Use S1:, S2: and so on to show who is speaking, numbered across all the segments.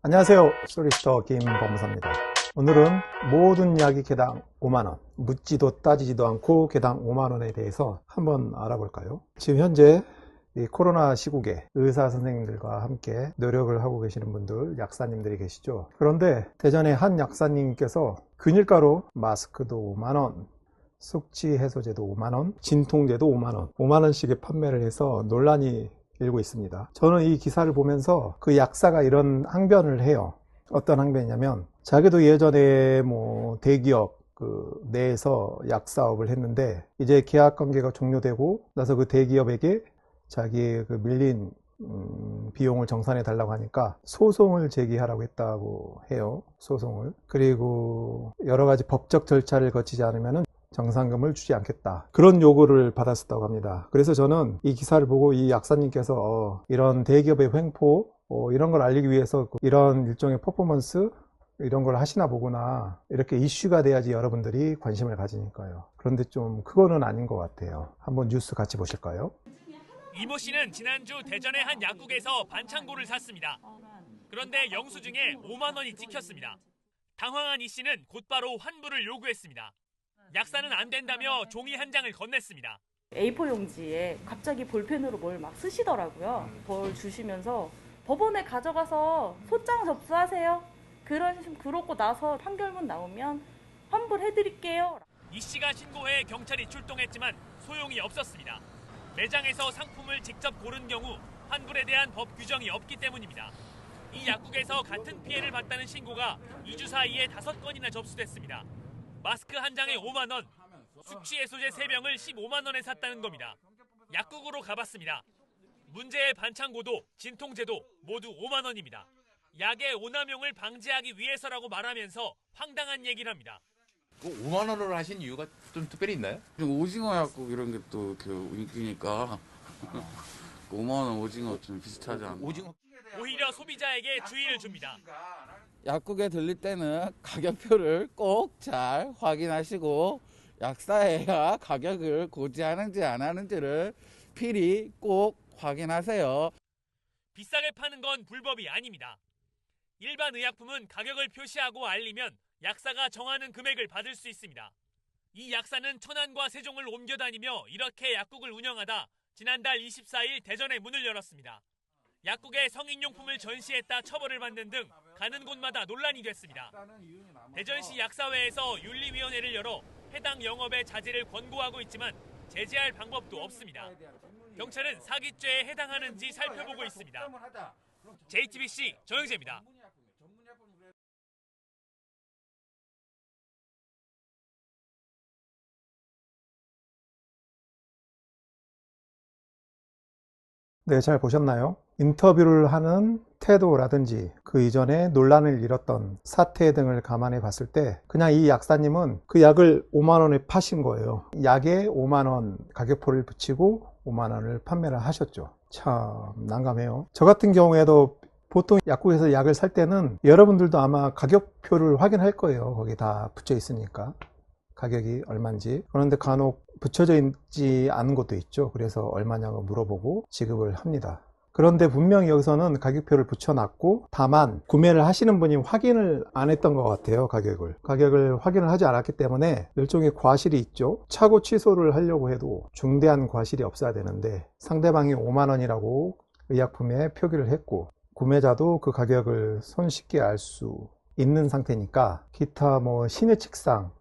S1: 안녕하세요. 솔리시터 김범사입니다. 오늘은 모든 약이 개당 5만원, 묻지도 따지지도 않고 개당 5만원에 대해서 한번 알아볼까요? 지금 현재 이 코로나 시국에 의사 선생님들과 함께 노력을 하고 계시는 분들, 약사님들이 계시죠. 그런데 대전의 한 약사님께서 균일가로 마스크도 5만원, 숙취 해소제도 5만원, 진통제도 5만원, 5만원씩의 판매를 해서 논란이 일고 있습니다. 저는 이 기사를 보면서 그 약사가 이런 항변을 해요. 어떤 항변이냐면 자기도 예전에 대기업 내에서 약사업을 했는데 이제 계약 관계가 종료되고 나서 그 대기업에게 자기의 그 밀린 비용을 정산해 달라고 하니까 소송을 제기하라고 했다고 해요. 소송을. 그리고 여러 가지 법적 절차를 거치지 않으면 정상금을 주지 않겠다, 그런 요구를 받았었다고 합니다. 그래서 저는 이 기사를 보고 이 약사님께서 이런 대기업의 횡포 이런 걸 알리기 위해서 이런 일종의 퍼포먼스 이런 걸 하시나 보구나, 이렇게 이슈가 돼야지 여러분들이 관심을 가지니까요. 그런데 좀 그거는 아닌 것 같아요. 한번 뉴스 같이 보실까요?
S2: 이모 씨는 지난주 대전의 한 약국에서 반창고를 샀습니다. 그런데 영수증에 5만 원이 찍혔습니다. 당황한 이 씨는 곧바로 환불을 요구했습니다. 약사는 안 된다며 종이 한 장을 건넸습니다.
S3: A4 용지에 갑자기 볼펜으로 뭘 막 쓰시더라고요. 뭘 주시면서 법원에 가져가서 소장 접수하세요. 그러고 나서 판결문 나오면 환불해드릴게요.
S2: 이 씨가 신고해 경찰이 출동했지만 소용이 없었습니다. 매장에서 상품을 직접 고른 경우 환불에 대한 법 규정이 없기 때문입니다. 이 약국에서 같은 피해를 봤다는 신고가 2주 사이에 5건이나 접수됐습니다. 마스크 한 장에 5만 원, 숙취 해소제 3병을 15만 원에 샀다는 겁니다. 약국으로 가봤습니다. 문제의 반창고도 진통제도 모두 5만 원입니다. 약의 오남용을 방지하기 위해서라고 말하면서 황당한 얘기를 합니다.
S4: 5만 원으로 하신 이유가 좀 특별히 있나요?
S5: 오징어 약국 이런 게 또 인기니까 5만 원 오징어 좀 비슷하지 않나?
S2: 오히려 소비자에게 주의를 줍니다.
S5: 약국에 들릴 때는 가격표를 꼭 잘 확인하시고 약사회가 가격을 고지하는지 안 하는지를 필히 꼭 확인하세요.
S2: 비싸게 파는 건 불법이 아닙니다. 일반 의약품은 가격을 표시하고 알리면 약사가 정하는 금액을 받을 수 있습니다. 이 약사는 천안과 세종을 옮겨 다니며 이렇게 약국을 운영하다 지난달 24일 대전에 문을 열었습니다. 약국에 성인용품을 전시했다 처벌을 받는 등 가는 곳마다 논란이 됐습니다. 대전시 약사회에서 윤리위원회를 열어 해당 영업의 자제를 권고하고 있지만 제재할 방법도 없습니다. 경찰은 사기죄에 해당하는지 살펴보고 있습니다. JTBC 정영재입니다.
S1: 네, 잘 보셨나요? 인터뷰를 하는 태도라든지 그 이전에 논란을 일었던 사태 등을 감안해 봤을 때 그냥 이 약사님은 그 약을 5만 원에 파신 거예요. 약에 5만 원 가격표를 붙이고 5만 원을 판매를 하셨죠. 참 난감해요. 저 같은 경우에도 보통 약국에서 약을 살 때는 여러분들도 아마 가격표를 확인할 거예요. 거기 다 붙여 있으니까 가격이 얼마인지. 그런데 간혹 붙여져 있지 않은 것도 있죠. 그래서 얼마냐고 물어보고 지급을 합니다. 그런데 분명히 여기서는 가격표를 붙여놨고 다만 구매를 하시는 분이 확인을 안 했던 것 같아요. 가격을 확인을 하지 않았기 때문에 일종의 과실이 있죠. 차고 취소를 하려고 해도 중대한 과실이 없어야 되는데 상대방이 5만 원이라고 의약품에 표기를 했고 구매자도 그 가격을 손쉽게 알 수 있는 상태니까 기타 신의칙상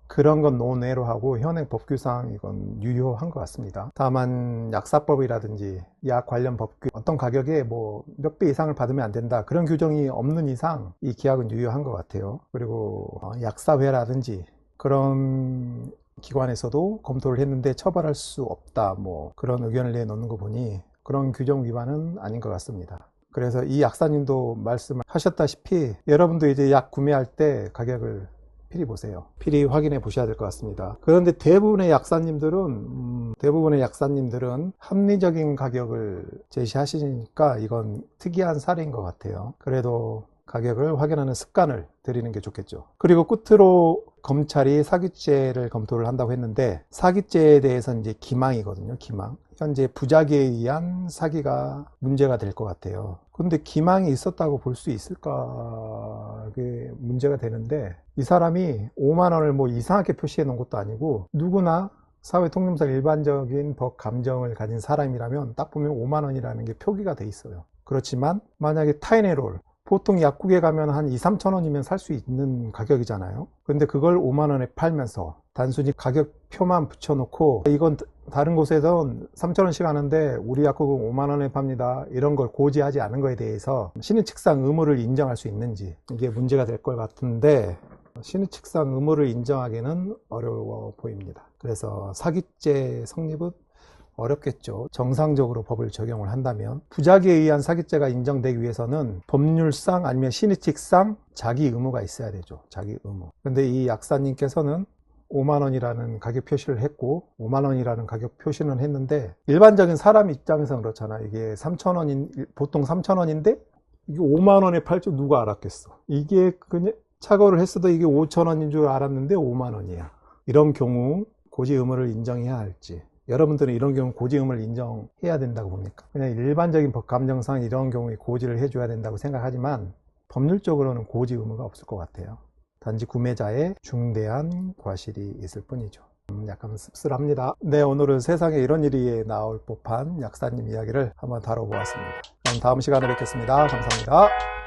S1: 그런 건 논외로 하고 현행 법규상 이건 유효한 것 같습니다. 다만 약사법이라든지 약 관련 법규 어떤 가격에 몇 배 이상을 받으면 안 된다, 그런 규정이 없는 이상 이 계약은 유효한 것 같아요. 그리고 약사회라든지 그런 기관에서도 검토를 했는데 처벌할 수 없다, 그런 의견을 내놓는 거 보니 그런 규정 위반은 아닌 것 같습니다. 그래서 이 약사님도 말씀을 하셨다시피 여러분도 이제 약 구매할 때 가격을 필히 보세요. 필히 확인해 보셔야 될 것 같습니다. 그런데 대부분의 약사님들은 합리적인 가격을 제시하시니까 이건 특이한 사례인 것 같아요. 그래도 가격을 확인하는 습관을 들이는 게 좋겠죠. 그리고 끝으로 검찰이 사기죄를 검토를 한다고 했는데, 사기죄에 대해서는 이제 기망이거든요. 기망. 현재 부작위에 의한 사기가 문제가 될 것 같아요. 근데 기망이 있었다고 볼 수 있을까? 그게 문제가 되는데, 이 사람이 5만 원을 뭐 이상하게 표시해 놓은 것도 아니고, 누구나 사회 통념상 일반적인 법 감정을 가진 사람이라면 딱 보면 5만 원이라는 게 표기가 돼 있어요. 그렇지만 만약에 타이네롤, 보통 약국에 가면 한 2, 3천 원이면 살 수 있는 가격이잖아요. 근데 그걸 5만 원에 팔면서 단순히 가격표만 붙여놓고, 이건 다른 곳에선 3천 원씩 하는데 우리 약국은 5만 원에 팝니다, 이런 걸 고지하지 않은 거에 대해서 신의칙상 의무를 인정할 수 있는지, 이게 문제가 될 것 같은데, 신의칙상 의무를 인정하기는 어려워 보입니다. 그래서 사기죄 성립은 어렵겠죠. 정상적으로 법을 적용을 한다면. 부작위에 의한 사기죄가 인정되기 위해서는 법률상 아니면 신의칙상 자기 의무가 있어야 되죠. 자기 의무. 근데 이 약사님께서는 5만 원이라는 가격 표시를 했고, 5만 원이라는 가격 표시는 했는데, 일반적인 사람 입장에서는 그렇잖아. 이게 3천 원인, 보통 3천 원인데 이게 5만 원에 팔 줄 누가 알았겠어. 이게 그냥 착오를 했어도 이게 5천 원인 줄 알았는데 5만 원이야. 이런 경우 고지 의무를 인정해야 할지, 여러분들은 이런 경우 고지 의무를 인정해야 된다고 봅니까? 그냥 일반적인 법 감정상 이런 경우에 고지를 해줘야 된다고 생각하지만, 법률적으로는 고지 의무가 없을 것 같아요. 단지 구매자의 중대한 과실이 있을 뿐이죠. 약간 씁쓸합니다. 네, 오늘은 세상에 이런 일이 나올 법한 약사님 이야기를 한번 다뤄보았습니다. 그럼 다음 시간에 뵙겠습니다. 감사합니다.